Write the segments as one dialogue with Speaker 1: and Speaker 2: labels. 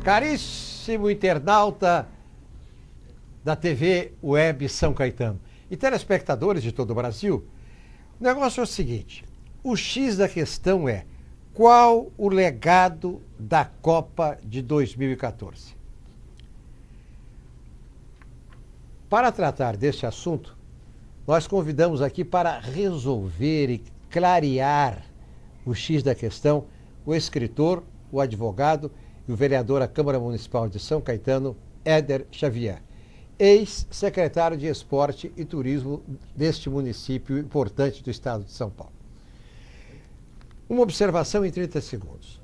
Speaker 1: Caríssimo internauta da TV Web São Caetano e telespectadores de todo o Brasil, o negócio é o seguinte: o X da questão é: qual o legado da Copa de 2014? Para tratar deste assunto, nós convidamos aqui para resolver e clarear o X da questão o escritor, o advogado e o vereador à Câmara Municipal de São Caetano, Éder Xavier, ex-secretário de Esporte e Turismo deste município importante do estado de São Paulo. Uma observação em 30 segundos.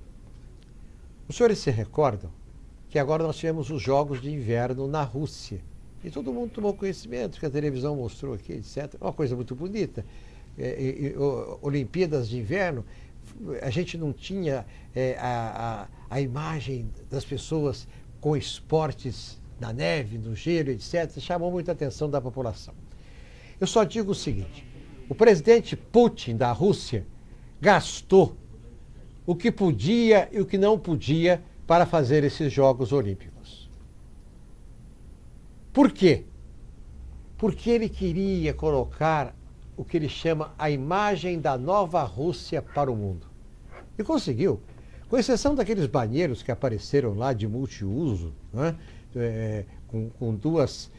Speaker 1: Os senhores se recordam que agora nós tivemos os Jogos de Inverno na Rússia. E todo mundo tomou conhecimento, que a televisão mostrou aqui, etc. Uma coisa muito bonita. Olimpíadas de Inverno, a gente não tinha a imagem das pessoas com esportes na neve, no gelo, etc. Chamou muita atenção da população. Eu só digo o seguinte: o presidente Putin da Rússia gastou o que podia e o que não podia para fazer esses Jogos Olímpicos. Por quê? Porque ele queria colocar o que ele chama a imagem da nova Rússia para o mundo. E conseguiu. Com exceção daqueles banheiros que apareceram lá de multiuso, né? Com duas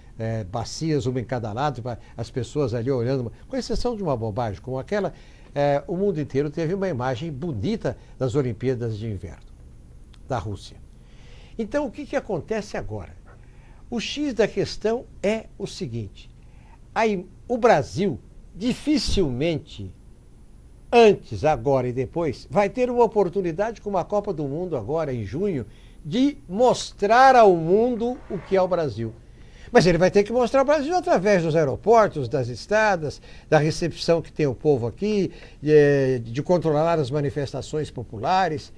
Speaker 1: bacias, uma em cada lado, para as pessoas ali olhando. Com exceção de uma bobagem como aquela, o mundo inteiro teve uma imagem bonita das Olimpíadas de Inverno da Rússia. Então, o que acontece agora? O X da questão é o seguinte: o Brasil dificilmente, antes, agora e depois, vai ter uma oportunidade com a Copa do Mundo agora em junho de mostrar ao mundo o que é o Brasil. Mas ele vai ter que mostrar o Brasil através dos aeroportos, das estradas, da recepção que tem o povo aqui, de controlar as manifestações populares.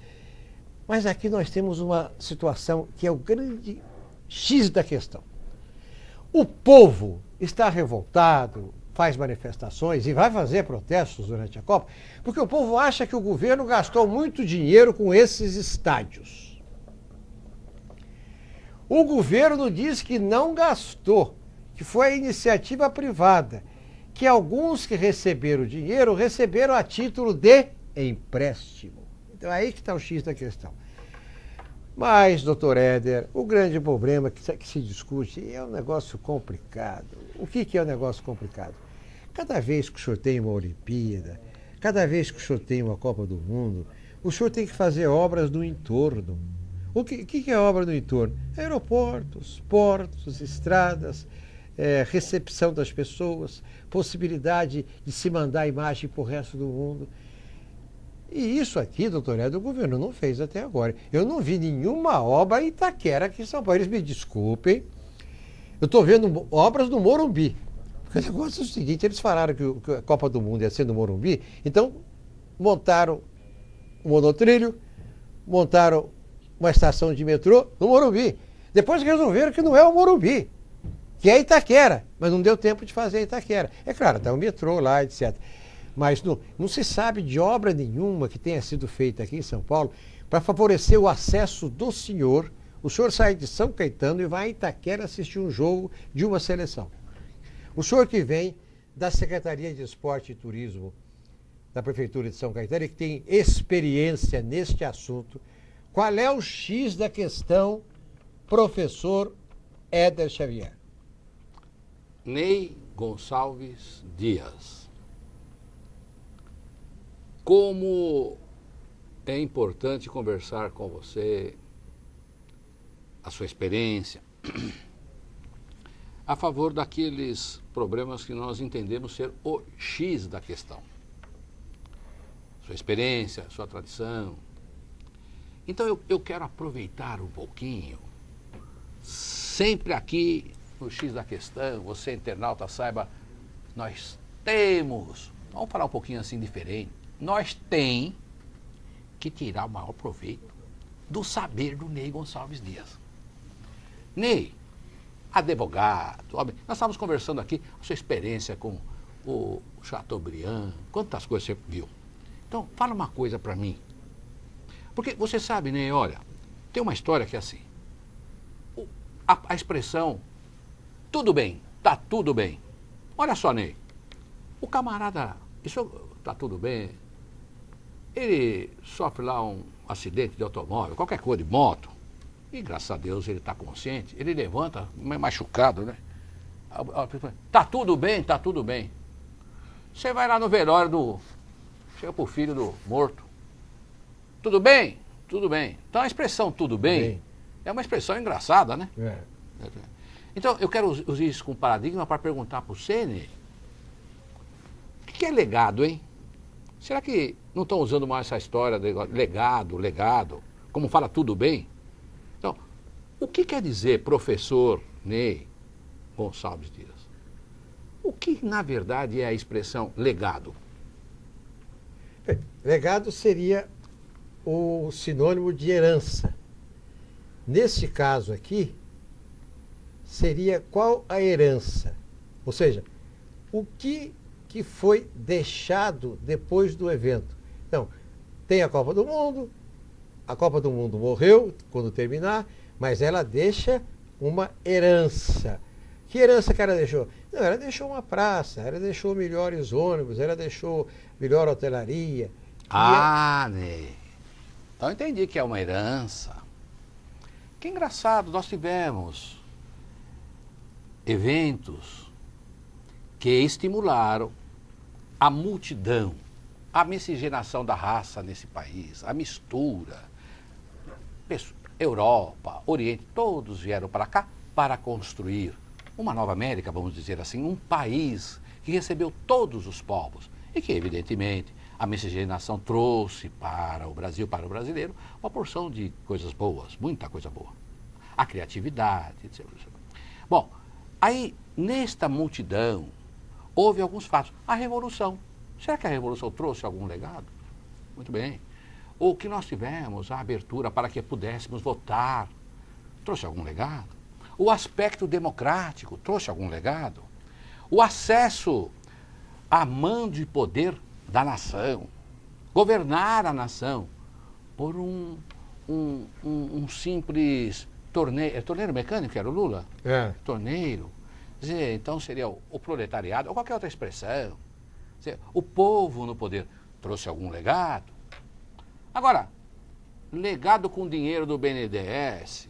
Speaker 1: Mas aqui nós temos uma situação que é o grande X da questão. O povo está revoltado, faz manifestações e vai fazer protestos durante a Copa, porque o povo acha que o governo gastou muito dinheiro com esses estádios. O governo diz que não gastou, que foi a iniciativa privada, que alguns que receberam dinheiro receberam a título de empréstimo. Então é aí que está o X da questão. Mas, doutor Éder, o grande problema que se discute é um negócio complicado. O que é um negócio complicado? Cada vez que o senhor tem uma Olimpíada, cada vez que o senhor tem uma Copa do Mundo, o senhor tem que fazer obras no entorno. O que é obra no entorno? Aeroportos, portos, estradas, recepção das pessoas, possibilidade de se mandar a imagem para o resto do mundo. E isso aqui, doutor Éder, o governo não fez até agora. Eu não vi nenhuma obra em Itaquera aqui em São Paulo. Eles me desculpem. Eu estou vendo obras no Morumbi. Porque o negócio é o seguinte: eles falaram que a Copa do Mundo ia ser no Morumbi, então montaram um monotrilho, montaram uma estação de metrô no Morumbi. Depois resolveram que não é o Morumbi, que é Itaquera. Mas não deu tempo de fazer Itaquera. É claro, está o metrô lá, etc. Mas não se sabe de obra nenhuma que tenha sido feita aqui em São Paulo para favorecer o acesso do senhor. O senhor sai de São Caetano e vai a Itaquera assistir um jogo de uma seleção. O senhor que vem da Secretaria de Esporte e Turismo da Prefeitura de São Caetano e que tem experiência neste assunto, qual é o X da questão, professor Éder Xavier?
Speaker 2: Ney Gonçalves Dias. Como é importante conversar com você, a sua experiência, a favor daqueles problemas que nós entendemos ser o X da questão. Sua experiência, sua tradição. Então eu quero aproveitar um pouquinho, sempre aqui no X da questão, você internauta saiba, nós temos, vamos falar um pouquinho assim diferente, nós tem que tirar o maior proveito do saber do Ney Gonçalves Dias. Ney, advogado, nós estávamos conversando aqui, a sua experiência com o Chateaubriand, quantas coisas você viu. Então, fala uma coisa para mim. Porque você sabe, Ney, olha, tem uma história que é assim, a expressão tudo bem, tá tudo bem. Olha só, Ney, o camarada, isso tá tudo bem, ele sofre lá um acidente de automóvel, qualquer coisa, de moto, e graças a Deus ele está consciente, ele levanta, machucado, né? Tá tudo bem, tá tudo bem. Você vai lá no velório chega pro filho do morto. Tudo bem? Tudo bem. Então a expressão tudo bem é uma expressão engraçada, né?
Speaker 1: É.
Speaker 2: Então eu quero usar isso como paradigma para perguntar para você, Ney, o que é legado, hein? Será que não estão usando mais essa história de legado, como fala tudo bem? Então, o que quer dizer, professor Ney Gonçalves Dias? O que, na verdade, é a expressão legado?
Speaker 1: Bem, legado seria o sinônimo de herança. Nesse caso aqui, seria qual a herança? Ou seja, o que foi deixado depois do evento. Então, tem a Copa do Mundo morreu quando terminar, mas ela deixa uma herança. Que herança que ela deixou? Não, ela deixou uma praça, ela deixou melhores ônibus, ela deixou melhor hotelaria.
Speaker 2: Ney. Então eu entendi que é uma herança. Que engraçado, nós tivemos eventos que estimularam a multidão, a miscigenação da raça nesse país, a mistura. Europa, Oriente, todos vieram para cá para construir uma nova América, vamos dizer assim, um país que recebeu todos os povos e que, evidentemente, a miscigenação trouxe para o Brasil, para o brasileiro, uma porção de coisas boas, muita coisa boa. A criatividade, etc. Bom, aí, nesta multidão, houve alguns fatos. A Revolução. Será que a Revolução trouxe algum legado? Muito bem. O que nós tivemos, a abertura para que pudéssemos votar, trouxe algum legado? O aspecto democrático trouxe algum legado? O acesso a mando de poder da nação, governar a nação por um simples torneiro mecânico, era o Lula?
Speaker 1: É.
Speaker 2: Torneiro. Quer dizer, então seria o proletariado, ou qualquer outra expressão. Quer dizer, o povo no poder trouxe algum legado? Agora, legado com dinheiro do BNDES.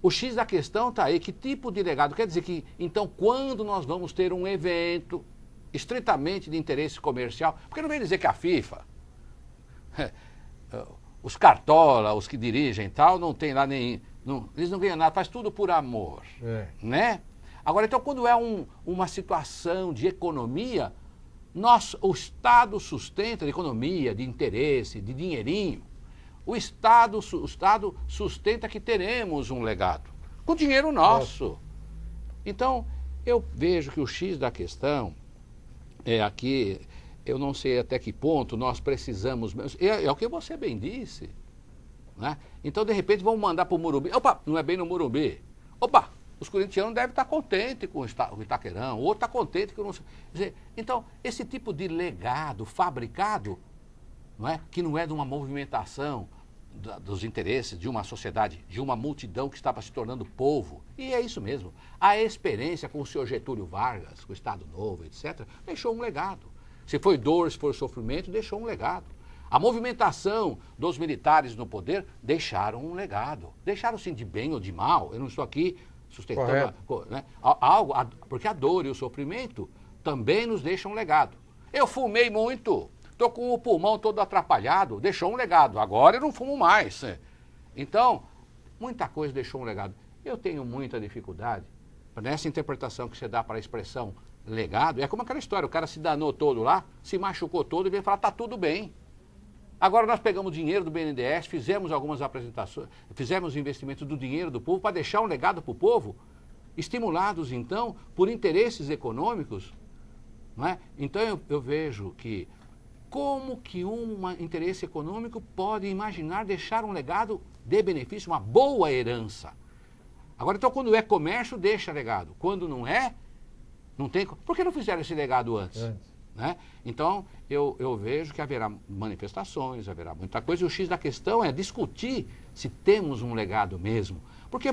Speaker 2: O X da questão está aí, que tipo de legado? Quer dizer que, então, quando nós vamos ter um evento estritamente de interesse comercial, porque não vem dizer que a FIFA, os cartola, os que dirigem e tal, não tem lá nem... eles não ganham nada, faz tudo por amor, né? Agora, então, quando é uma situação de economia, o Estado sustenta de economia, de interesse, de dinheirinho. O Estado sustenta que teremos um legado, com dinheiro nosso. Então, eu vejo que o X da questão é aqui, eu não sei até que ponto nós precisamos, é o que você bem disse, né? Então, de repente, vamos mandar para o Morumbi. Opa, não é bem no Morumbi. Opa, os corintianos devem estar contentes com o Itaquerão, o outro está contente com o... Quer dizer, então, esse tipo de legado fabricado, não é? Que não é de uma movimentação dos interesses de uma sociedade, de uma multidão que estava se tornando povo. E é isso mesmo. A experiência com o senhor Getúlio Vargas, com o Estado Novo, etc., deixou um legado. Se foi dor, se foi sofrimento, deixou um legado. A movimentação dos militares no poder deixaram um legado. Deixaram, sim, de bem ou de mal. Eu não estou aqui sustentando... Né, porque a dor e o sofrimento também nos deixam um legado. Eu fumei muito. Estou com o pulmão todo atrapalhado, deixou um legado. Agora eu não fumo mais. Então, muita coisa deixou um legado. Eu tenho muita dificuldade nessa interpretação que você dá para a expressão legado. É como aquela história, o cara se danou todo lá, se machucou todo e veio falar, tá tudo bem. Agora nós pegamos dinheiro do BNDES, fizemos algumas apresentações, fizemos investimentos do dinheiro do povo para deixar um legado para o povo, estimulados então por interesses econômicos. Não é? Então eu vejo que como que um interesse econômico pode imaginar deixar um legado de benefício, uma boa herança? Agora, então, quando é comércio, deixa legado. Quando não é, não tem... Por que não fizeram esse legado antes? Né? Então, eu vejo que haverá manifestações, haverá muita coisa, e o X da questão é discutir se temos um legado mesmo. Porque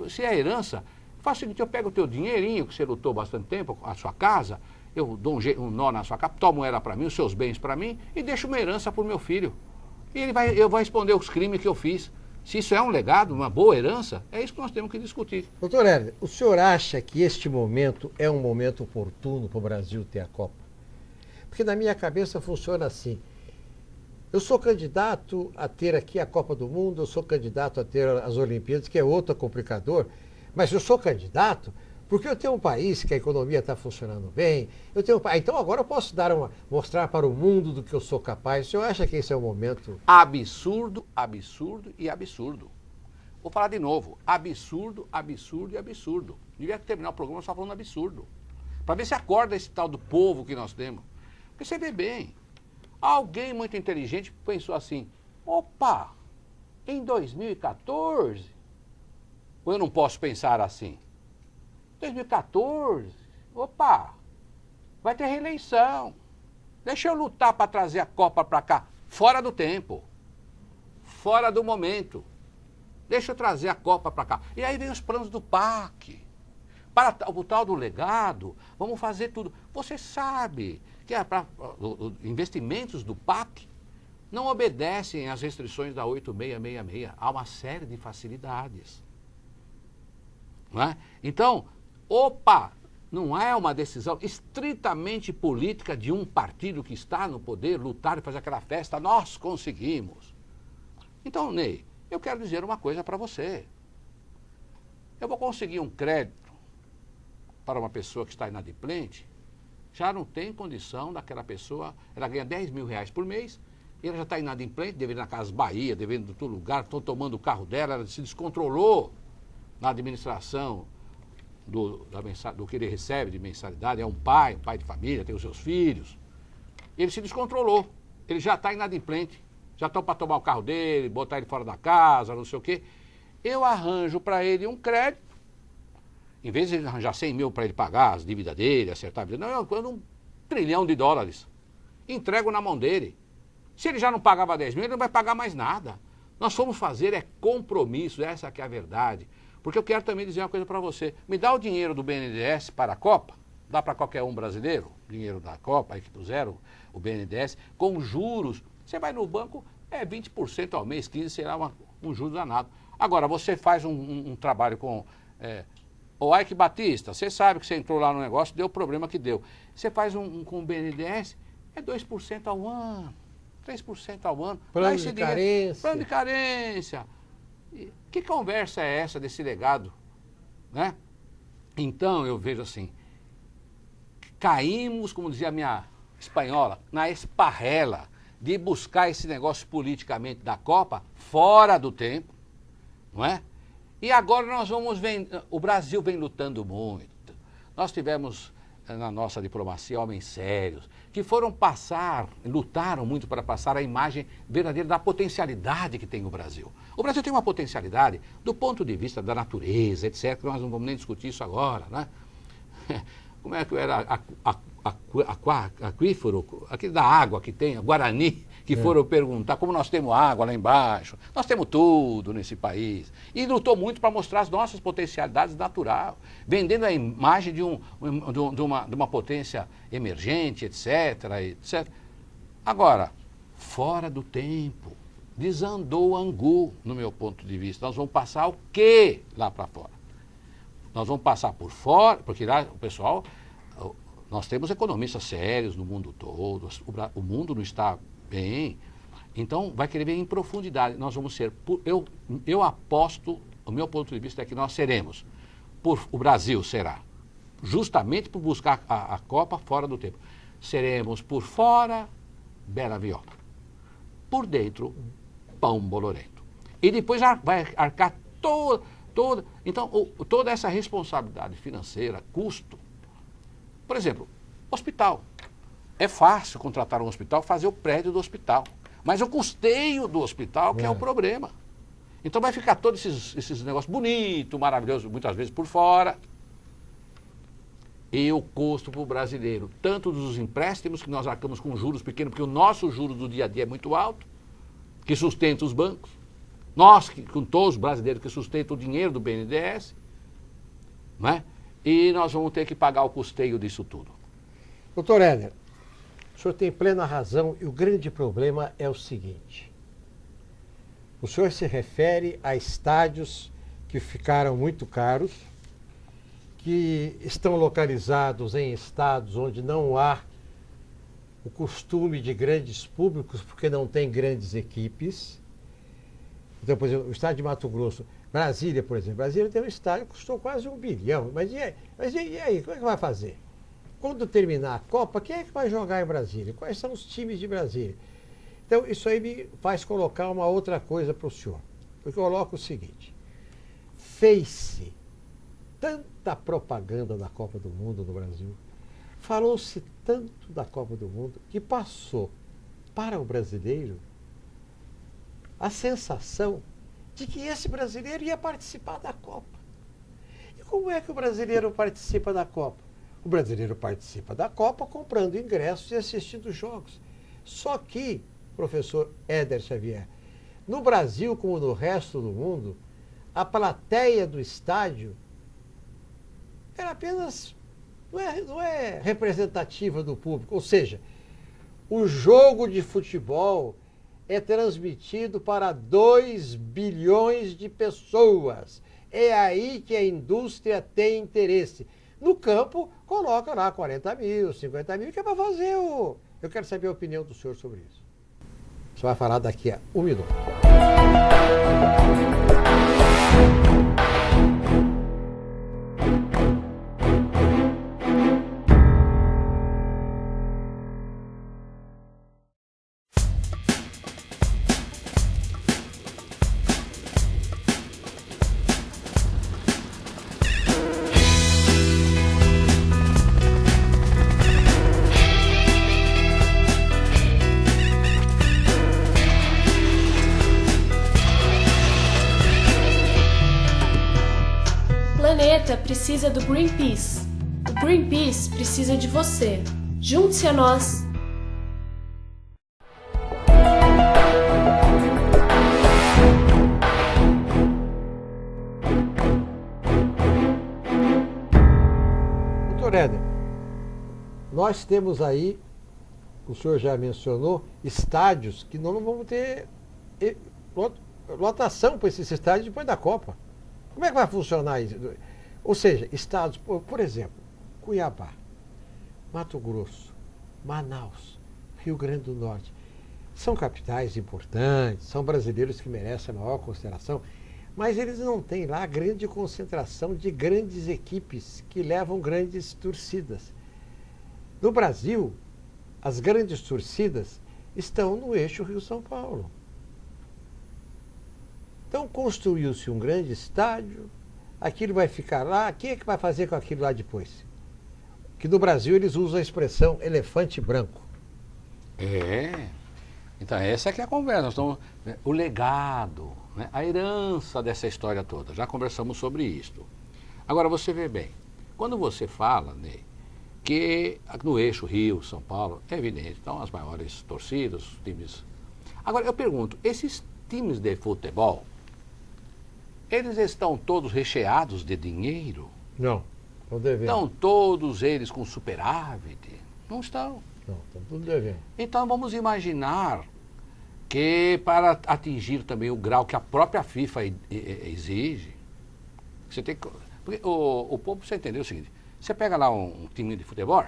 Speaker 2: se é herança, faz o seguinte, eu pego o teu dinheirinho, que você lutou bastante tempo, a sua casa, eu dou um nó na sua casa, tomo ela para mim, os seus bens para mim, e deixo uma herança para o meu filho. E eu vou responder os crimes que eu fiz. Se isso é um legado, uma boa herança, é isso que nós temos que discutir.
Speaker 1: Doutor Herder, o senhor acha que este momento é um momento oportuno para o Brasil ter a Copa? Porque na minha cabeça funciona assim. Eu sou candidato a ter aqui a Copa do Mundo, eu sou candidato a ter as Olimpíadas, que é outro complicador, mas eu sou candidato porque eu tenho um país que a economia está funcionando bem, então agora eu posso mostrar para o mundo do que eu sou capaz. O senhor acha que esse é o momento?
Speaker 2: Absurdo, absurdo e absurdo. Vou falar de novo. Absurdo, absurdo e absurdo. Devia terminar o programa só falando absurdo. Para ver se acorda esse tal do povo que nós temos. Porque você vê bem, alguém muito inteligente pensou assim, opa, em 2014, ou eu não posso pensar assim? 2014, opa, vai ter reeleição. Deixa eu lutar para trazer a Copa para cá, fora do tempo, fora do momento. Deixa eu trazer a Copa para cá. E aí vem os planos do PAC. Para o tal do legado, vamos fazer tudo. Você sabe que os investimentos do PAC não obedecem às restrições da 8666. Há uma série de facilidades. Não é? Então, não é uma decisão estritamente política de um partido que está no poder lutar e fazer aquela festa. Nós conseguimos. Então, Ney, eu quero dizer uma coisa para você. Eu vou conseguir um crédito para uma pessoa que está inadimplente, já não tem condição daquela pessoa, ela ganha 10 mil reais por mês, e ela já está inadimplente, devendo na Casa Bahia, devendo em todo lugar, estão tomando o carro dela, ela se descontrolou na administração do que ele recebe de mensalidade, é um pai de família, tem os seus filhos, ele se descontrolou, ele já está inadimplente, já estão para tomar o carro dele, botar ele fora da casa, não sei o quê. Eu arranjo para ele um crédito, em vez de ele arranjar 100 mil para ele pagar as dívidas dele, acertar a vida, não, eu ando $1 trilhão, entrego na mão dele. Se ele já não pagava 10 mil, ele não vai pagar mais nada. Nós fomos fazer compromisso, essa que é a verdade. Porque eu quero também dizer uma coisa para você. Me dá o dinheiro do BNDES para a Copa, dá para qualquer um brasileiro, dinheiro da Copa, aí que puseram o BNDES, com juros. Você vai no banco, 20% ao mês, 15%, será um juro danado. Agora, você faz um trabalho com... o Ike Batista, você sabe que você entrou lá no negócio, deu o problema que deu. Você faz com o BNDES, 2% ao ano, 3% ao ano.
Speaker 1: Plano de carência.
Speaker 2: Plano de carência. Que conversa é essa desse legado? Né? Então, eu vejo assim, caímos, como dizia a minha espanhola, na esparrela de buscar esse negócio politicamente da Copa fora do tempo, não é? E agora nós vamos ver, o Brasil vem lutando muito. Nós tivemos na nossa diplomacia homens sérios que lutaram muito para passar a imagem verdadeira da potencialidade que tem o Brasil. O Brasil tem uma potencialidade do ponto de vista da natureza, etc. Nós não vamos nem discutir isso agora, né? Como é que era aquífero, aquele da água que tem, Guarani, que foram perguntar como nós temos água lá embaixo. Nós temos tudo nesse país. E lutou muito para mostrar as nossas potencialidades naturais, vendendo a imagem de uma potência emergente, etc. Agora, fora do tempo, desandou o angu, no meu ponto de vista. Nós vamos passar o quê lá para fora? Nós vamos passar por fora, porque lá o pessoal... Nós temos economistas sérios no mundo todo, o mundo não está bem, então vai querer ver em profundidade. Nós vamos ser, eu aposto, o meu ponto de vista é que nós seremos, o Brasil será, justamente por buscar a Copa fora do tempo, seremos por fora Bela Viola, por dentro Pão Bolorento. E depois vai arcar toda essa responsabilidade financeira, custo. Por exemplo, hospital. É fácil contratar um hospital, fazer o prédio do hospital. Mas o custeio do hospital que é o problema. Então vai ficar todos esses negócios bonitos, maravilhosos, muitas vezes por fora. e o custo para o brasileiro, tanto dos empréstimos que nós arcamos com juros pequenos, porque o nosso juros do dia a dia é muito alto, que sustenta os bancos, nós, com todos os brasileiros que sustentam o dinheiro do BNDES, não é? E nós vamos ter que pagar o custeio disso tudo.
Speaker 1: Doutor Éder, o senhor tem plena razão e o grande problema é o seguinte. O senhor se refere a estádios que ficaram muito caros, que estão localizados em estados onde não há o costume de grandes públicos, porque não tem grandes equipes. Então, por exemplo, o estádio de Mato Grosso, Brasília, por exemplo. Brasília tem um estádio que custou quase 1 bilhão. Mas e aí? Como é que vai fazer? Quando terminar a Copa, quem é que vai jogar em Brasília? Quais são os times de Brasília? Então, isso aí me faz colocar uma outra coisa para o senhor. Porque eu coloco o seguinte. Fez-se tanta propaganda da Copa do Mundo no Brasil, falou-se tanto da Copa do Mundo, que passou para o brasileiro a sensação de que esse brasileiro ia participar da Copa. E como é que o brasileiro participa da Copa? O brasileiro participa da Copa comprando ingressos e assistindo jogos. Só que, professor Éder Xavier, no Brasil, como no resto do mundo, a plateia do estádio era apenas, não é representativa do público. Ou seja, o jogo de futebol é transmitido para 2 bilhões de pessoas. É aí que a indústria tem interesse. No campo, coloca lá 40 mil, 50 mil, que é para fazer o... Eu quero saber a opinião do senhor sobre isso. Você vai falar daqui a 1 minuto.
Speaker 3: O planeta precisa do Greenpeace. O Greenpeace precisa de você. Junte-se a nós.
Speaker 1: Doutor Éder, nós temos aí, o senhor já mencionou, estádios que não vamos ter lotação para esses estádios depois da Copa. Como é que vai funcionar isso? Ou seja, estados, por exemplo, Cuiabá, Mato Grosso, Manaus, Rio Grande do Norte, são capitais importantes, são brasileiros que merecem a maior consideração, mas eles não têm lá a grande concentração de grandes equipes que levam grandes torcidas. No Brasil, as grandes torcidas estão no eixo Rio-São Paulo. Então construiu-se um grande estádio, aquilo vai ficar lá, quem é que vai fazer com aquilo lá depois? Que no Brasil eles usam a expressão elefante branco.
Speaker 2: Então essa é que é a conversa, então, o legado, né, a herança dessa história toda, já conversamos sobre isso. Agora você vê bem, quando você fala, né, que no eixo Rio, São Paulo, é evidente, então as maiores torcidas, os times... Agora eu pergunto, esses times de futebol, eles estão todos recheados de dinheiro?
Speaker 1: Não, estão devendo.
Speaker 2: Estão todos eles com superávit? Não estão.
Speaker 1: Não, estão tudo devendo.
Speaker 2: Então vamos imaginar que para atingir também o grau que a própria FIFA exige, você tem que... Porque o povo precisa entender o seguinte, você pega lá um time de futebol,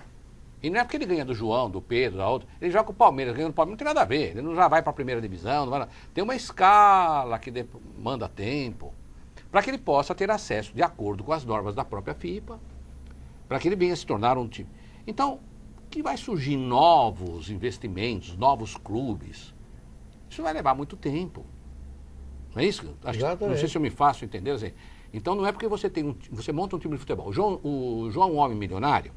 Speaker 2: e não é porque ele ganha do João, do Pedro, da outra, ele joga com o Palmeiras, ganha do Palmeiras, não tem nada a ver, ele não já vai para a primeira divisão, não vai, tem uma escala que demanda tempo, para que ele possa ter acesso, de acordo com as normas da própria FIFA, para que ele venha se tornar um time. Então, que vai surgir novos investimentos, novos clubes, isso vai levar muito tempo. Não é isso? Não sei se eu me faço entender. Assim. Então, não é porque você monta um time de futebol. O João, um homem milionário,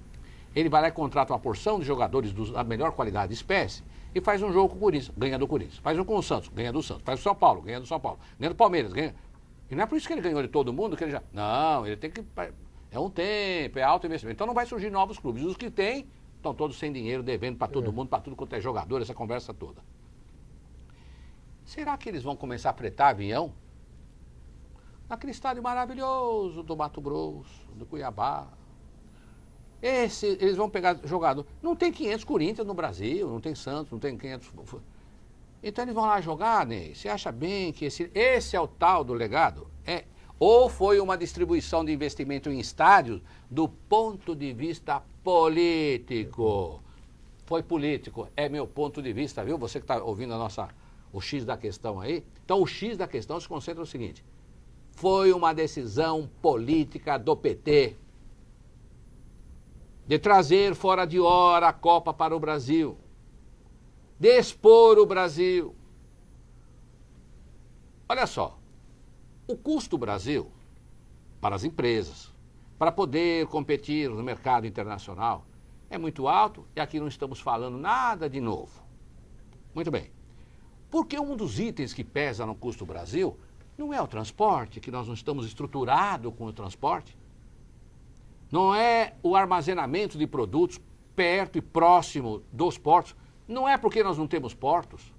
Speaker 2: ele vai lá e contrata uma porção de jogadores da melhor qualidade de espécie e faz um jogo com o Corinthians, ganha do Corinthians. Faz um com o Santos, ganha do Santos. Faz o São Paulo, ganha do São Paulo. Ganha do Palmeiras, ganha... E não é por isso que ele ganhou de todo mundo, que ele já... Não, ele tem que... É um tempo, é alto investimento. Então não vai surgir novos clubes. Os que tem, estão todos sem dinheiro, devendo para todo mundo, para tudo quanto é jogador, essa conversa toda. Será que eles vão começar a fretar avião? Naquele estádio maravilhoso do Mato Grosso, do Cuiabá. Eles vão pegar jogador. Não tem 500 Corinthians no Brasil, não tem Santos, não tem 500... Então eles vão lá jogar, Ney. Você acha bem que esse é o tal do legado? Ou foi uma distribuição de investimento em estádios do ponto de vista político? Foi político, é meu ponto de vista, viu? Você que está ouvindo o X da questão aí. Então o X da questão se concentra no seguinte. Foi uma decisão política do PT de trazer fora de hora a Copa para o Brasil. De expor o Brasil. Olha só, o custo do Brasil para as empresas, para poder competir no mercado internacional, é muito alto e aqui não estamos falando nada de novo. Muito bem. Porque um dos itens que pesa no custo do Brasil não é o transporte, que nós não estamos estruturados com o transporte. Não é o armazenamento de produtos perto e próximo dos portos. Não é porque nós não temos portos.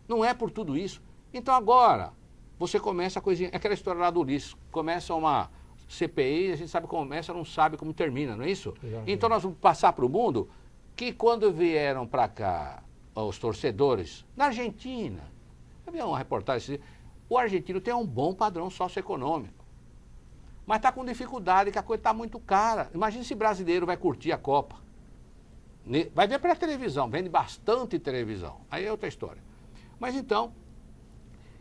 Speaker 2: Não é por tudo isso. Então agora, você começa a coisinha... É aquela história lá do Ulisses. Começa uma CPI, a gente sabe como começa, não sabe como termina, não é isso? Exatamente. Então nós vamos passar para o mundo que quando vieram para cá os torcedores, na Argentina, havia uma reportagem, o argentino tem um bom padrão socioeconômico, mas está com dificuldade, que a coisa está muito cara. Imagina se brasileiro vai curtir a Copa. Vai ver pela televisão, vende bastante televisão. Aí é outra história. Mas então,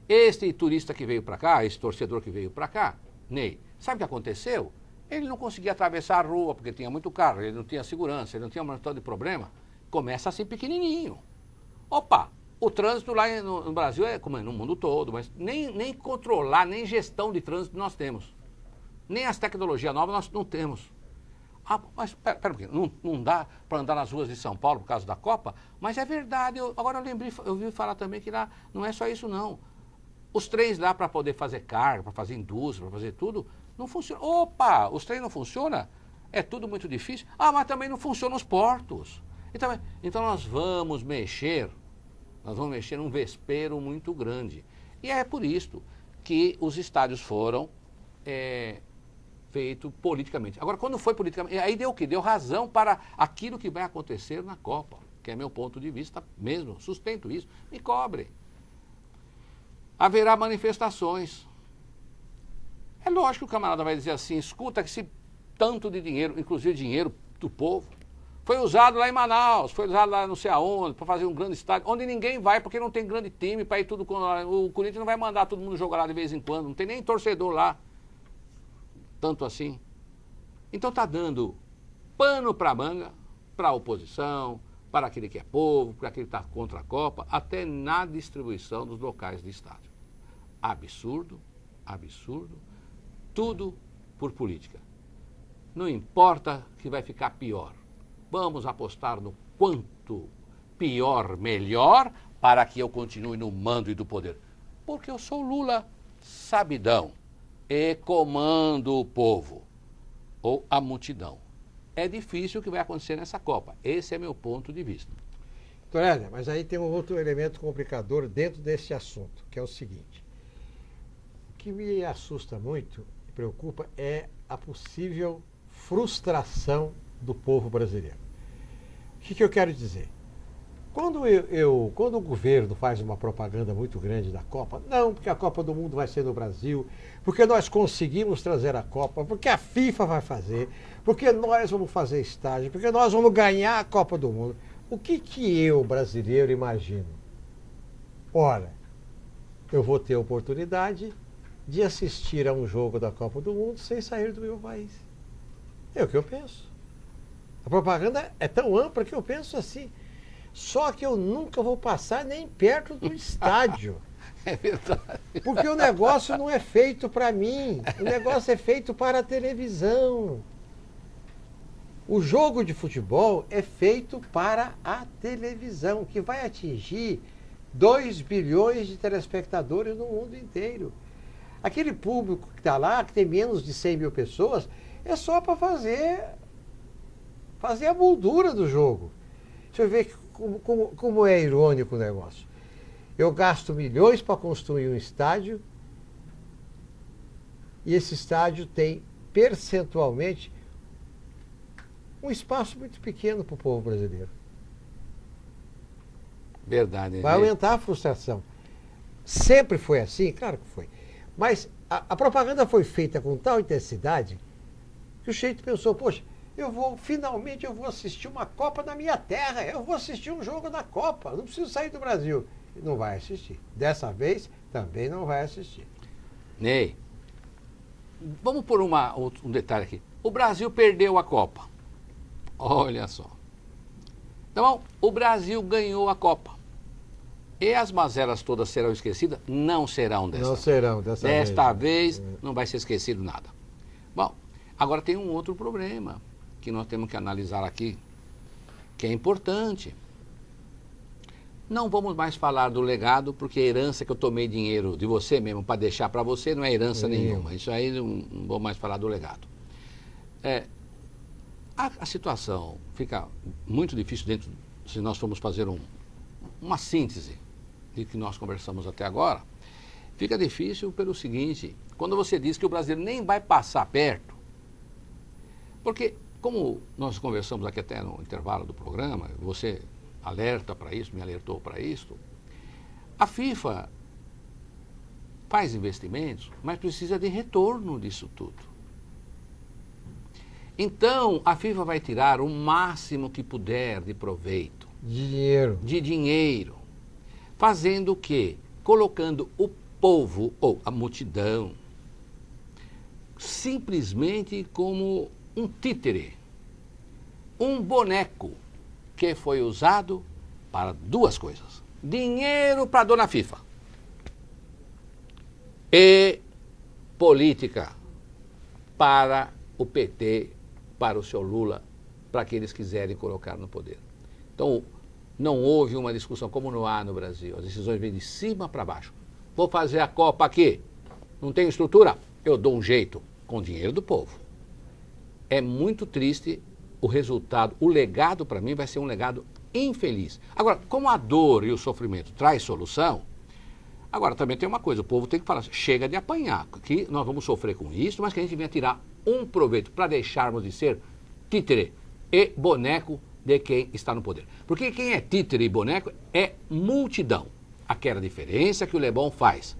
Speaker 2: este turista que veio para cá, esse torcedor que veio para cá, Ney, sabe o que aconteceu? Ele não conseguia atravessar a rua porque tinha muito carro, ele não tinha segurança, ele não tinha um montão de problema. Começa assim pequenininho. Opa, o trânsito lá no Brasil é como é no mundo todo, mas nem controlar, nem gestão de trânsito nós temos. Nem as tecnologias novas nós não temos. Ah, mas pera um pouquinho, não dá para andar nas ruas de São Paulo por causa da Copa? Mas é verdade, agora eu ouvi falar também que lá não é só isso não. Os trens lá para poder fazer carga, para fazer indústria, para fazer tudo, não funcionam. Opa, os trens não funcionam? É tudo muito difícil. Ah, mas também não funcionam os portos. Então nós vamos mexer num vespeiro muito grande. E é por isso que os estádios foram feito politicamente. Agora, quando foi politicamente, aí deu o quê? Deu razão para aquilo que vai acontecer na Copa, que é meu ponto de vista mesmo, sustento isso, me cobre. Haverá manifestações. É lógico que o camarada vai dizer assim, escuta que se tanto de dinheiro, inclusive dinheiro do povo, foi usado lá em Manaus, foi usado lá não sei aonde, para fazer um grande estádio, onde ninguém vai porque não tem grande time para ir tudo, o Corinthians não vai mandar todo mundo jogar lá de vez em quando, não tem nem torcedor lá. Tanto assim. Então está dando pano para a manga, para a oposição, para aquele que é povo, para aquele que está contra a Copa, até na distribuição dos locais de estádio. Absurdo, absurdo, tudo por política. Não importa que vai ficar pior. Vamos apostar no quanto pior, melhor, para que eu continue no mando e do poder. Porque eu sou Lula, sabidão. E comando o povo, ou a multidão. É difícil o que vai acontecer nessa Copa. Esse é meu ponto de vista.
Speaker 1: Doutor Éder, mas aí tem um outro elemento complicador dentro desse assunto, que é o seguinte. O que me assusta muito e preocupa é a possível frustração do povo brasileiro. O que eu quero dizer? Quando o governo faz uma propaganda muito grande da Copa, não, porque a Copa do Mundo vai ser no Brasil, porque nós conseguimos trazer a Copa, porque a FIFA vai fazer, porque nós vamos fazer estágio, porque nós vamos ganhar a Copa do Mundo. O que eu, brasileiro, imagino? Ora, eu vou ter a oportunidade de assistir a um jogo da Copa do Mundo sem sair do meu país. É o que eu penso. A propaganda é tão ampla que eu penso assim. Só que eu nunca vou passar nem perto do estádio.
Speaker 2: É verdade.
Speaker 1: Porque o negócio não é feito para mim. O negócio é feito para a televisão. O jogo de futebol é feito para a televisão, que vai atingir 2 bilhões de telespectadores no mundo inteiro. Aquele público que está lá, que tem menos de 100 mil pessoas, é só para fazer a moldura do jogo. Deixa eu ver como é irônico o negócio. Eu gasto milhões para construir um estádio e esse estádio tem percentualmente um espaço muito pequeno para o povo brasileiro.
Speaker 2: Verdade.
Speaker 1: Vai aumentar a frustração. Sempre foi assim? Claro que foi. Mas a propaganda foi feita com tal intensidade que o Sheik pensou, poxa, finalmente eu vou assistir uma Copa na minha terra, eu vou assistir um jogo da Copa, não preciso sair do Brasil. Não vai assistir. Dessa vez, também não vai assistir.
Speaker 2: Ney, vamos por um detalhe aqui. O Brasil perdeu a Copa. Olha só. Então, o Brasil ganhou a Copa. E as mazelas todas serão esquecidas? Não serão desta vez.
Speaker 1: Não serão dessa vez.
Speaker 2: Desta vez não vai ser esquecido nada. Bom, agora tem um outro problema que nós temos que analisar aqui, que é importante. Não vamos mais falar do legado, porque a herança que eu tomei dinheiro de você mesmo para deixar para você não é herança nenhuma. Isso aí não vou mais falar do legado. A situação fica muito difícil se nós formos fazer uma síntese de que nós conversamos até agora. Fica difícil pelo seguinte, quando você diz que o brasileiro nem vai passar perto, porque como nós conversamos aqui até no intervalo do programa, você alerta para isso, me alertou para isso, a FIFA faz investimentos, mas precisa de retorno disso tudo. Então, a FIFA vai tirar o máximo que puder de proveito. De dinheiro. Fazendo o quê? Colocando o povo, ou a multidão, simplesmente como um títere, um boneco, que foi usado para duas coisas. Dinheiro para a dona FIFA e política para o PT, para o seu Lula, para que eles quiserem colocar no poder. Então, não houve uma discussão como não há no Brasil. As decisões vêm de cima para baixo. Vou fazer a Copa aqui. Não tem estrutura? Eu dou um jeito com dinheiro do povo. É muito triste o resultado. O legado, para mim, vai ser um legado infeliz. Agora, como a dor e o sofrimento traz solução, agora também tem uma coisa, o povo tem que falar, chega de apanhar, que nós vamos sofrer com isso, mas que a gente venha tirar um proveito para deixarmos de ser títere e boneco de quem está no poder. Porque quem é títere e boneco é multidão. Aquela diferença que o Leblon faz.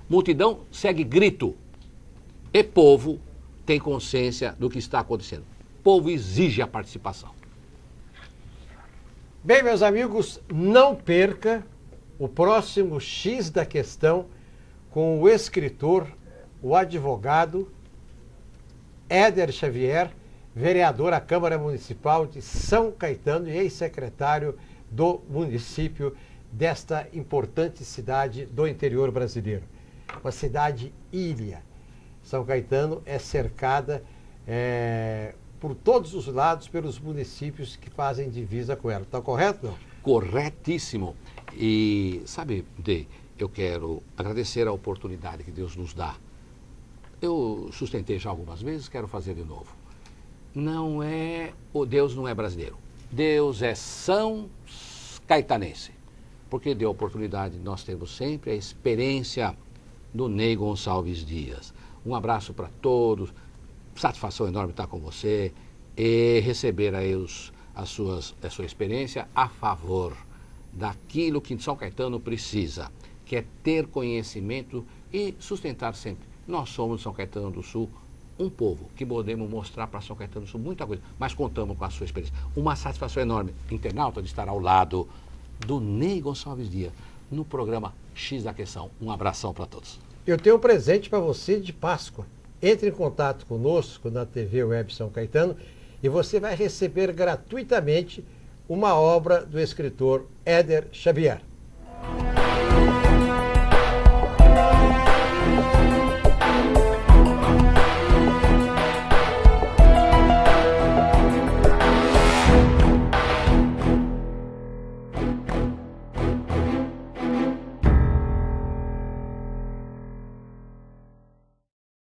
Speaker 2: Multidão segue grito e povo tem consciência do que está acontecendo. O povo exige a participação.
Speaker 1: Bem, meus amigos, não perca o próximo X da Questão com o escritor, o advogado Éder Xavier, vereador à Câmara Municipal de São Caetano e ex-secretário do município desta importante cidade do interior brasileiro. Uma cidade ilha. São Caetano é cercada por todos os lados pelos municípios que fazem divisa com ela. Está correto, não?
Speaker 2: Corretíssimo. E, sabe, Ney, eu quero agradecer a oportunidade que Deus nos dá. Eu sustentei já algumas vezes, quero fazer de novo. Deus não é brasileiro. Deus é são caetanense. Porque deu a oportunidade de nós termos sempre a experiência do Ney Gonçalves Dias. Um abraço para todos. Satisfação enorme estar com você e receber aí a sua experiência a favor daquilo que São Caetano precisa, que é ter conhecimento e sustentar sempre. Nós somos São Caetano do Sul, um povo que podemos mostrar para São Caetano do Sul muita coisa, mas contamos com a sua experiência. Uma satisfação enorme, internauta, de estar ao lado do Ney Gonçalves Dias no programa X da Questão. Um abração para todos.
Speaker 1: Eu tenho um presente para você de Páscoa. Entre em contato conosco na TV Web São Caetano e você vai receber gratuitamente uma obra do escritor Éder Xavier.